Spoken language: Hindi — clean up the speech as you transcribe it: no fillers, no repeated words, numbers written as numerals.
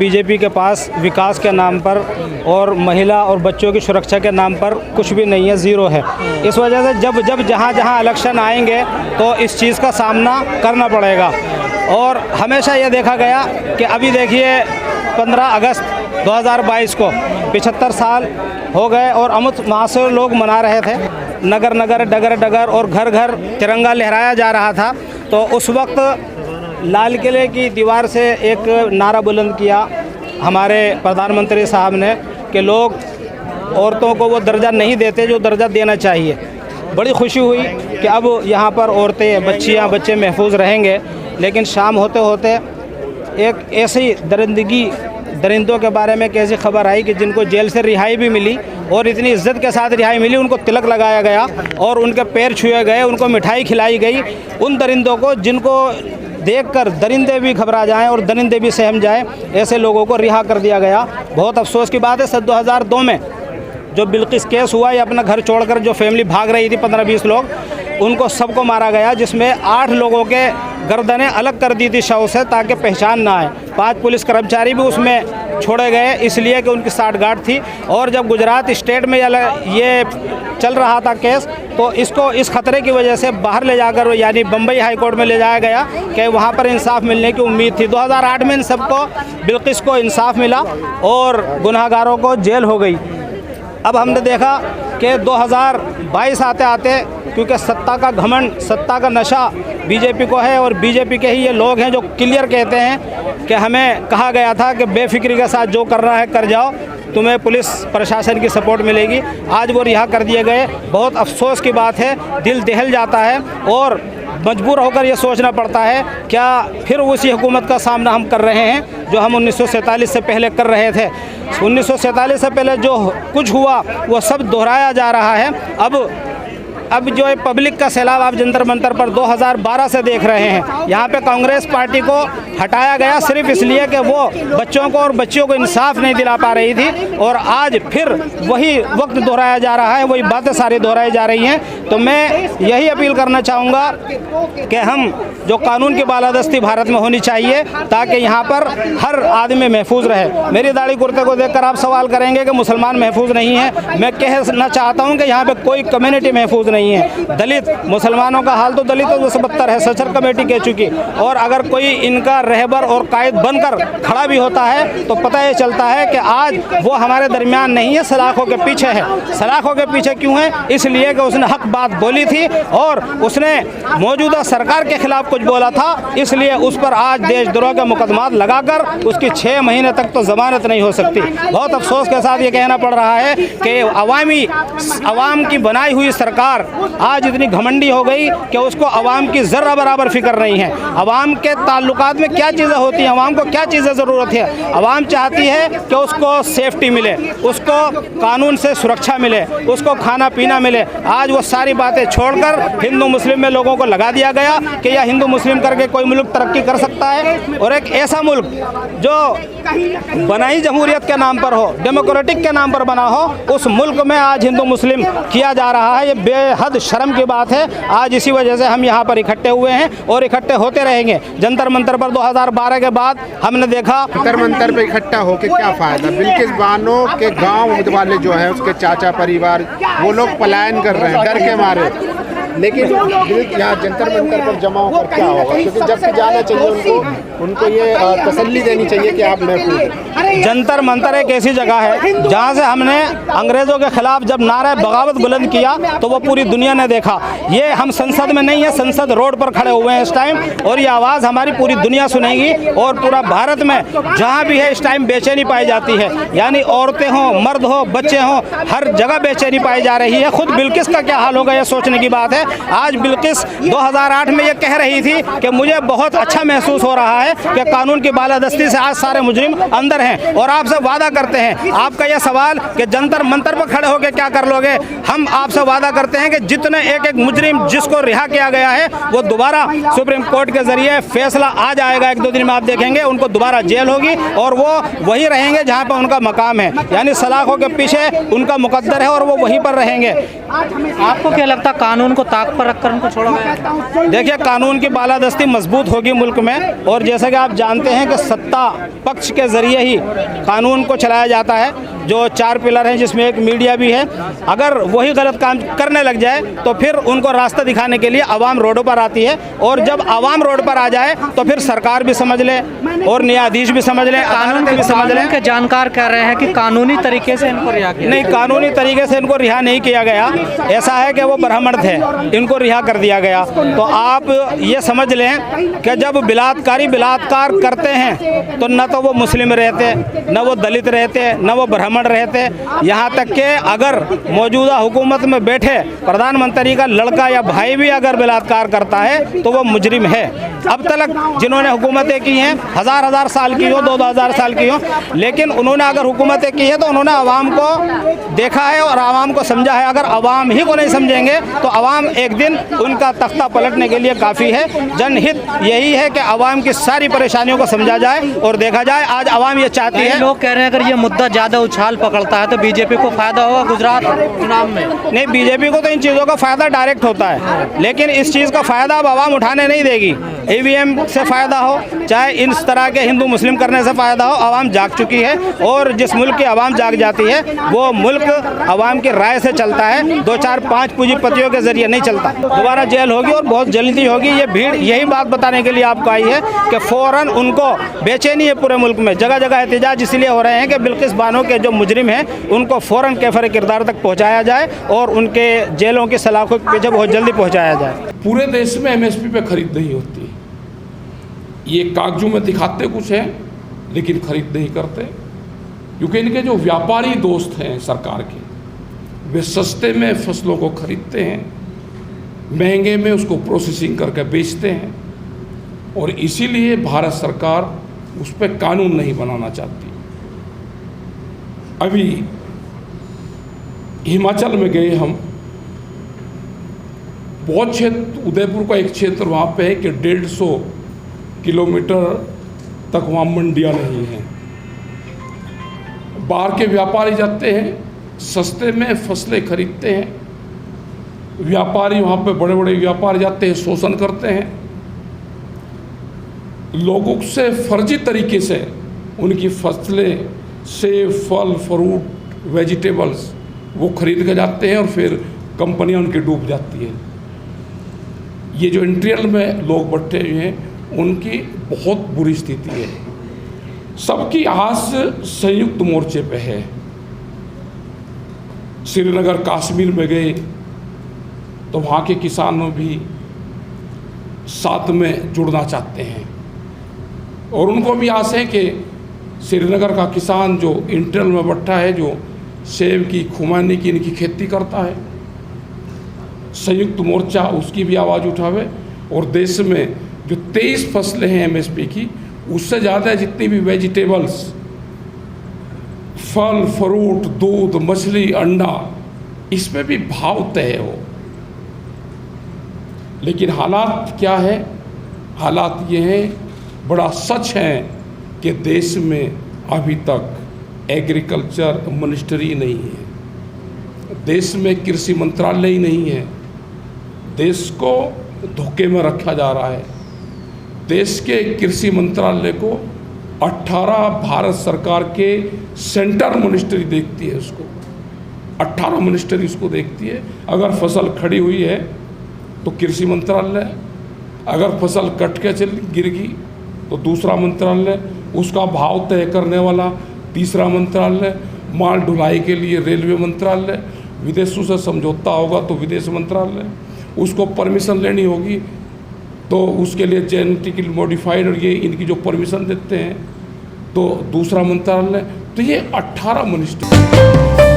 बीजेपी के पास विकास के नाम पर और महिला और बच्चों की सुरक्षा के नाम पर कुछ भी नहीं है, ज़ीरो है। इस वजह से जब जहाँ इलेक्शन आएंगे तो इस चीज़ का सामना करना पड़ेगा। और हमेशा ये देखा गया कि अभी देखिए 15 अगस्त 2022 को 75 साल हो गए और अमृत महोत्सव लोग मना रहे थे, नगर नगर डगर डगर और घर घर तिरंगा लहराया जा रहा था। तो उस वक्त लाल किले की दीवार से एक नारा बुलंद किया हमारे प्रधानमंत्री साहब ने कि लोग औरतों को वो दर्जा नहीं देते जो दर्जा देना चाहिए। बड़ी खुशी हुई कि अब यहाँ पर औरतें, बच्चे महफूज रहेंगे। लेकिन शाम होते होते एक ऐसी दरिंदों के बारे में कैसी खबर आई कि जिनको जेल से रिहाई भी मिली और इतनी इज्जत के साथ रिहाई मिली, उनको तिलक लगाया गया और उनके पैर छुए गए, उनको मिठाई खिलाई गई। उन दरिंदों को जिनको देखकर दरिंदे भी घबरा जाएं और दरिंदे भी सहम जाएं, ऐसे लोगों को रिहा कर दिया गया। बहुत अफसोस की बात है, सन 2002 में जो बिल्किस केस हुआ, या अपना घर छोड़कर जो फैमिली भाग रही थी 15-20 लोग, उनको सबको मारा गया, जिसमें 8 लोगों के गर्दनें अलग कर दी थी शव से ताकि पहचान ना आए। 5 पुलिस कर्मचारी भी उसमें छोड़े गए इसलिए कि उनकी साठगांठ थी। और जब गुजरात स्टेट में ये चल रहा था केस, तो इसको इस खतरे की वजह से बाहर ले जाकर यानी बम्बई हाई कोर्ट में ले जाया गया कि वहाँ पर इंसाफ मिलने की उम्मीद थी। 2008 में इन सबको, बिल्किस को इंसाफ मिला और गुनहगारों को जेल हो गई। अब हमने देखा कि 2022 आते आते, क्योंकि सत्ता का घमंड, सत्ता का नशा बीजेपी को है और बीजेपी के ही ये लोग हैं जो क्लियर कहते हैं कि हमें कहा गया था कि बेफिक्री के साथ जो करना है कर जाओ, तुम्हें पुलिस प्रशासन की सपोर्ट मिलेगी। आज वो रिहा कर दिए गए। बहुत अफसोस की बात है, दिल दहल जाता है और मजबूर होकर ये सोचना पड़ता है क्या फिर उसी हुकूमत का सामना हम कर रहे हैं जो हम 1947 से पहले कर रहे थे। 1947 से पहले जो कुछ हुआ वो सब दोहराया जा रहा है। अब जो है पब्लिक का सैलाब आप जंतर मंतर पर 2012 से देख रहे हैं। यहाँ पे कांग्रेस पार्टी को हटाया गया सिर्फ इसलिए कि वो बच्चों को और बच्चियों को इंसाफ नहीं दिला पा रही थी, और आज फिर वही वक्त दोहराया जा रहा है, वही बातें सारी दोहराई जा रही हैं। तो मैं यही अपील करना चाहूँगा कि हम जो कानून की बालादस्ती भारत में होनी चाहिए ताकि यहाँ पर हर आदमी महफूज रहे। मेरी दाढ़ी कुर्ते को देखकर आप सवाल करेंगे कि मुसलमान महफूज नहीं है। मैं कहना चाहता हूँ कि यहाँ पे कोई कम्युनिटी महफूज नहीं है। दलित, मुसलमानों का हाल तो दलितों से बदतर है, सचर कमेटी कह चुकी। और अगर कोई इनका रहबर और कायद बनकर खड़ा भी होता है तो पता ये चलता है कि आज वो हमारे दरमियान नहीं है, सलाखों के पीछे है। सलाखों के पीछे क्यों है? इसलिए कि उसने हक बात बोली थी और उसने मौजूदा सरकार के खिलाफ कुछ बोला था, इसलिए उस पर आज देशद्रोह के मुकदमात लगाकर उसकी 6 महीने तक तो जमानत नहीं हो सकती। बहुत अफसोस के साथ ये कहना पड़ रहा है कि अवाम की बनाई हुई सरकार आज इतनी घमंडी हो गई कि उसको अवाम की ज़र्रा बराबर फिक्र नहीं है। अवाम के ताल्लुकात में क्या चीज़ें होती हैं, अवाम को क्या चीज़ें ज़रूरत है। अवाम चाहती है कि उसको सेफ्टी मिले, उसको कानून से सुरक्षा मिले, उसको खाना पीना मिले। आज वो सारी बातें छोड़कर हिंदू मुस्लिम में लोगों को लगा दिया गया कि यह हिंदू मुस्लिम करके कोई मुल्क तरक्की कर सकता है। और एक ऐसा मुल्क जो बनाई जमहूरियत के नाम पर हो, डेमोक्रेटिक के नाम पर बना हो, उस मुल्क में आज हिंदू मुस्लिम किया जा रहा है। ये बेहद शर्म की बात है। आज इसी वजह से हम यहाँ पर इकट्ठे हुए हैं और इकट्ठे होते रहेंगे। जंतर मंतर पर 2012 के बाद हमने देखा, जंतर मंतर पर इकट्ठा होकर क्या फायदा? बिल्किस बानो के गांव वाले जो है, उसके चाचा परिवार, वो लोग पलायन कर रहे हैं डर के मारे। लेकिन यहाँ जंतर मंतर पर जमा होकर क्या होगा? क्योंकि जब जाना चाहिए उनको ये तसल्ली देनी चाहिए कि आप महफूज हैं। जंतर मंतर एक ऐसी जगह है जहाँ से हमने अंग्रेज़ों के खिलाफ जब नारा बगावत बुलंद किया तो वो पूरी दुनिया ने देखा। ये हम संसद में नहीं है, संसद रोड पर खड़े हुए हैं इस टाइम, और ये आवाज़ हमारी पूरी दुनिया सुनेगी। और पूरा भारत में जहाँ भी है इस टाइम बेचैनी पाई जाती है, यानी औरतें हों, मर्द हो, बच्चे हों, हर जगह बेचैनी पाई जा रही है। खुद बिल्किस का क्या हाल होगा ये सोचने की बात है। आज बिल्किस 2008 में ये कह रही थी कि मुझे बहुत अच्छा महसूस हो रहा है कि कानून की बालादस्ती से आज सारे मुजरिम अंदर हैं, और आपसे वादा करते हैं, आपका यह सवाल कि जंतर मंतर पर खड़े होकर क्या कर लोगे, हम आपसे वादा करते हैं कि जितने एक मुजरिम जिसको रिहा किया गया है वो दोबारा सुप्रीम कोर्ट के जरिए फैसला आ जाएगा। 1-2 दिन में आप देखेंगे उनको दोबारा जेल होगी और वो वही रहेंगे जहाँ पर उनका मकाम है, यानी सलाखों के पीछे उनका मुकद्दर है और वो वहीं पर रहेंगे। आपको क्या लगता, कानून को ताक पर रखकर उनको छोड़ा गया? देखिए, कानून की बालादस्ती मजबूत होगी मुल्क में, और जैसा कि आप जानते हैं कि सत्ता पक्ष के ज़रिए ही कानून को चलाया जाता है। जो 4 पिलर हैं जिसमें एक मीडिया भी है, अगर वही गलत काम करने लग जाए तो फिर उनको रास्ता दिखाने के लिए आवाम रोडों पर आती है, और जब आवाम रोड पर आ जाए तो फिर सरकार भी समझ ले और न्यायाधीश भी समझ ले, कानून भी समझ ले। के जानकार कह रहे हैं कि कानूनी तरीके से इनको रिहा किया? नहीं, कानूनी तरीके से इनको रिहा नहीं किया गया। ऐसा है कि वो ब्राह्मण थे, इनको रिहा कर दिया गया। तो आप ये समझ लें कि जब बलात्कार करते हैं तो न तो वो मुस्लिम रहते, न वो दलित रहते, न वो ब्राह्मण रहते। यहाँ तक कि अगर मौजूदा हुकूमत में बैठे प्रधानमंत्री का लड़का या भाई भी अगर बलात्कार करता है तो वो मुजरिम है। अब तक जिन्होंने हुकूमतें की हैं, हज़ार साल की हो, 2000 साल की हो, लेकिन उन्होंने अगर हुकूमतें की है तो उन्होंने आवाम को देखा है और आवाम को समझा है। अगर आवाम ही को नहीं समझेंगे तो आवाम एक दिन उनका तख्ता पलटने के लिए काफ़ी है। जनहित यही है कि आवाम की सारी परेशानियों को समझा जाए और देखा जाए। आज आवाम ये चाहती है। लोग कह रहे हैं अगर ये मुद्दा ज़्यादा उछाल पकड़ता है तो बीजेपी को फायदा होगा गुजरात चुनाव में? नहीं, बीजेपी को तो इन चीज़ों का फ़ायदा डायरेक्ट होता है, लेकिन इस चीज़ का फ़ायदा अब आवाम उठाने नहीं देगी। ईवीएम से फ़ायदा हो, चाहे इस तरह के हिंदू मुस्लिम करने से फ़ायदा हो, आवाम जाग चुकी है। और जिस मुल्क की आवाम जाग जाती है वो मुल्क आवाम की राय से चलता है, 2 4 5 पूंजीपतियों के ज़रिए नहीं चलता। दोबारा जेल होगी और बहुत जल्दी होगी। ये भीड़ यही बात बताने के लिए आपको आई है कि फ़ौरन उनको बेचैनी है पूरे मुल्क में। जगह जगह एहतजाज इसलिए हो रहे हैं कि बिल्किस बानो के जो मुजरिम हैं उनको फ़ौरन कैफर किरदार तक पहुँचाया जाए और उनके जेलों की सलाखों के पीछे बहुत जल्दी पहुँचाया जाए। पूरे देश में एमएसपी पे खरीद नहीं होती। ये कागजों में दिखाते कुछ हैं लेकिन खरीद नहीं करते, क्योंकि इनके जो व्यापारी दोस्त हैं सरकार के, वे सस्ते में फसलों को खरीदते हैं, महंगे में उसको प्रोसेसिंग करके बेचते हैं, और इसीलिए भारत सरकार उस पर कानून नहीं बनाना चाहती। अभी हिमाचल में गए हम, बहुत क्षेत्र, उदयपुर का एक क्षेत्र वहाँ पे है कि 150 किलोमीटर तक वहाँ मंडियाँ नहीं हैं। बाहर के व्यापारी जाते हैं, सस्ते में फसलें खरीदते हैं। व्यापारी वहाँ पे बड़े बड़े व्यापारी जाते हैं, शोषण करते हैं, लोगों से फर्जी तरीके से उनकी फसलें, सेब, फल, फ्रूट, वेजिटेबल्स वो खरीद के जाते हैं और फिर कंपनियां उनकी डूब जाती हैं। ये जो इंटीरियर में लोग बैठे हुए हैं उनकी बहुत बुरी स्थिति है। सबकी आस संयुक्त मोर्चे पे है। श्रीनगर, कश्मीर में गए तो वहाँ के किसानों भी साथ में जुड़ना चाहते हैं, और उनको भी आस है कि श्रीनगर का किसान जो इंटीरियर में बैठा है, जो सेब की, खुमानी की, इनकी खेती करता है, संयुक्त मोर्चा उसकी भी आवाज़ उठावे और देश में जो 23 फसलें हैं एमएसपी की, उससे ज़्यादा जितनी भी वेजिटेबल्स, फल, फ्रूट, दूध, मछली, अंडा, इस पे भी भाव तय हो। लेकिन हालात क्या है? हालात ये हैं, बड़ा सच है कि देश में अभी तक एग्रीकल्चर मिनिस्ट्री नहीं है, देश में कृषि मंत्रालय ही नहीं है, देश को धोखे में रखा जा रहा है। देश के कृषि मंत्रालय को 18 भारत सरकार के सेंटर मिनिस्ट्री देखती है, उसको 18 मिनिस्ट्री उसको देखती है। अगर फसल खड़ी हुई है तो कृषि मंत्रालय, अगर फसल कट के गिर गई तो दूसरा मंत्रालय, उसका भाव तय करने वाला तीसरा मंत्रालय, माल ढुलाई के लिए रेलवे मंत्रालय, विदेशों से समझौता होगा तो विदेश मंत्रालय, उसको परमिशन लेनी होगी तो उसके लिए जेनेटिकली मॉडिफाइड और ये इनकी जो परमिशन देते हैं तो दूसरा मंत्रालय। तो ये 18 मिनिस्ट्री